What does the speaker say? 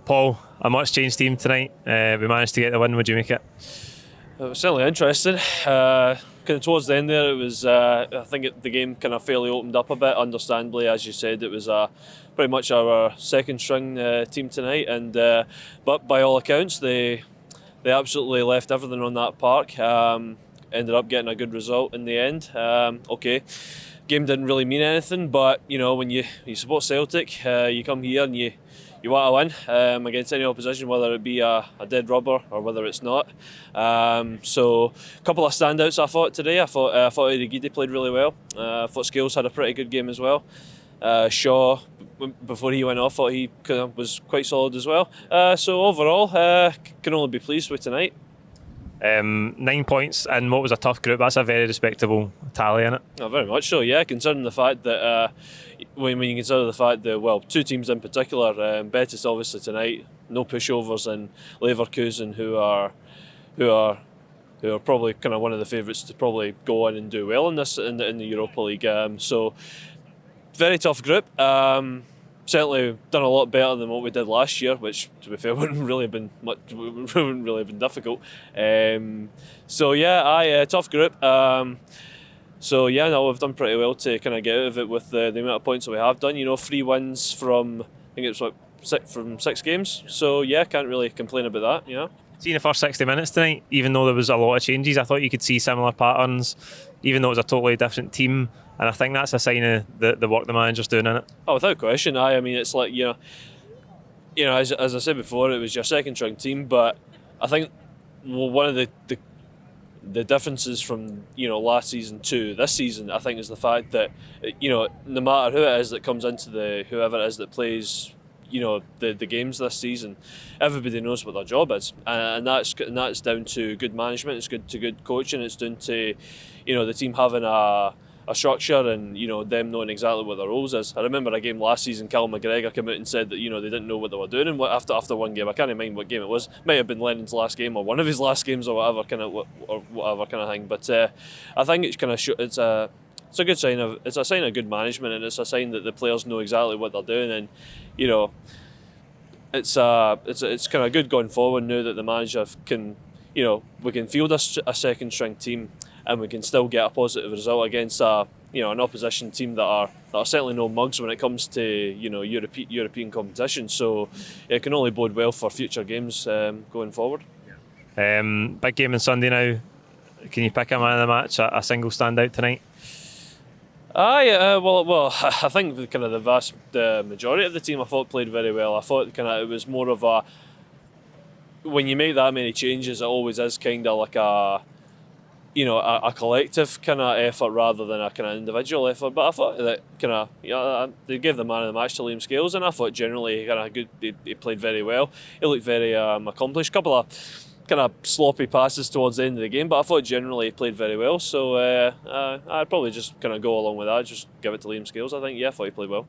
Paul, a much changed team tonight. We managed to get the win. Would you make it? It was certainly interesting. Kind of towards the end there, it was. I think the game kind of fairly opened up a bit. Understandably, as you said, it was pretty much our second string team tonight, and but by all accounts, they absolutely left everything on that park. Ended up getting a good result in the end. Okay, game didn't really mean anything, but you know when you support Celtic, you come here and you want to win against any opposition, whether it be a dead rubber or whether it's not. So a couple of standouts I thought today. I thought Irigidi played really well. I thought Scales had a pretty good game as well. Shaw, before he went off, thought he was quite solid as well. So overall, can only be pleased with tonight. 9 points in what was a tough group. That's a very respectable tally, isn't it? Oh, very much so, yeah. Considering the fact that when you consider the fact that, well, two teams in particular, Betis obviously tonight, no pushovers, and Leverkusen who are probably kind of one of the favourites to probably go on and do well in the Europa League. So very tough group. Certainly done a lot better than what we did last year, which, to be fair, wouldn't really have been difficult. So yeah, tough group. So yeah, no, we've done pretty well to kind of get out of it with the amount of points that we have done. You know, 3 wins from, I think it's from 6 games. So yeah, can't really complain about that. You know. See, in the first 60 minutes tonight, even though there was a lot of changes, I thought you could see similar patterns, even though it was a totally different team. And I think that's a sign of the work the manager's doing in it. Oh, without question. I mean, it's like, you know, as I said before, it was your second string team, but I think one of the differences from, you know, last season to this season, I think, is the fact that, you know, no matter who it is that comes into whoever it is that plays, you know, the games this season, everybody knows what their job is, and that's down to good management. It's good coaching. It's down to, you know, the team having a structure and, you know, them knowing exactly what their roles is. I remember a game last season, Cal McGregor came out and said that, you know, they didn't know what they were doing, and after one game, I can't remember what game it was. Might have been Lennon's last game or one of his last games or whatever kind of thing. But I think it's kind of it's a good sign of good management, and it's a sign that the players know exactly what they're doing, and you know, it's kind of good going forward now that the manager can, you know, we can field a second string team, and we can still get a positive result against an opposition team that are certainly no mugs when it comes to, you know, European competition. So it can only bode well for future games going forward. Big game on Sunday now. Can you pick a man of the match, a single standout tonight? Well, I think the vast majority of the team I thought played very well. I thought it was more of a, when you make that many changes, it always is kind of like a collective kind of effort rather than a kind of individual effort. But I thought that they gave the man of the match to Liam Scales, and I thought generally he played very well. He looked very accomplished. Couple of kind of sloppy passes towards the end of the game, but I thought generally he played very well. So I'd probably just kind of go along with that. Just give it to Liam Scales. I think, I thought he played well.